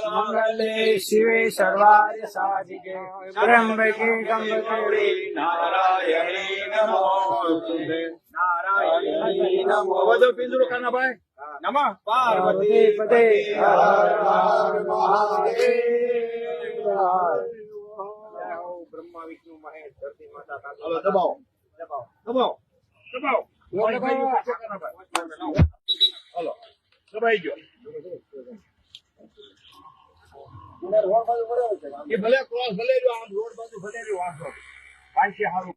मंगले शिवे सर्वार्थ साधिके त्र्यंबके गंगे नारायणी नमोस्तुते नारायणी नमो બધો પિંજરો કાના ભાઈ નમઃ પાર્વતી પતે હર હર મહાદેવ બ્રહ્મા વિષ્ણુ મહેશ ધરતી માતા હાલો દબાવો દબાવો દબાવો દબાવો હાલો દબાઈ ગયો એ ભલે ક્રોસ ભલે જો આમ રોડ બાજુ ભલે જો વાંચો પાંચે હારું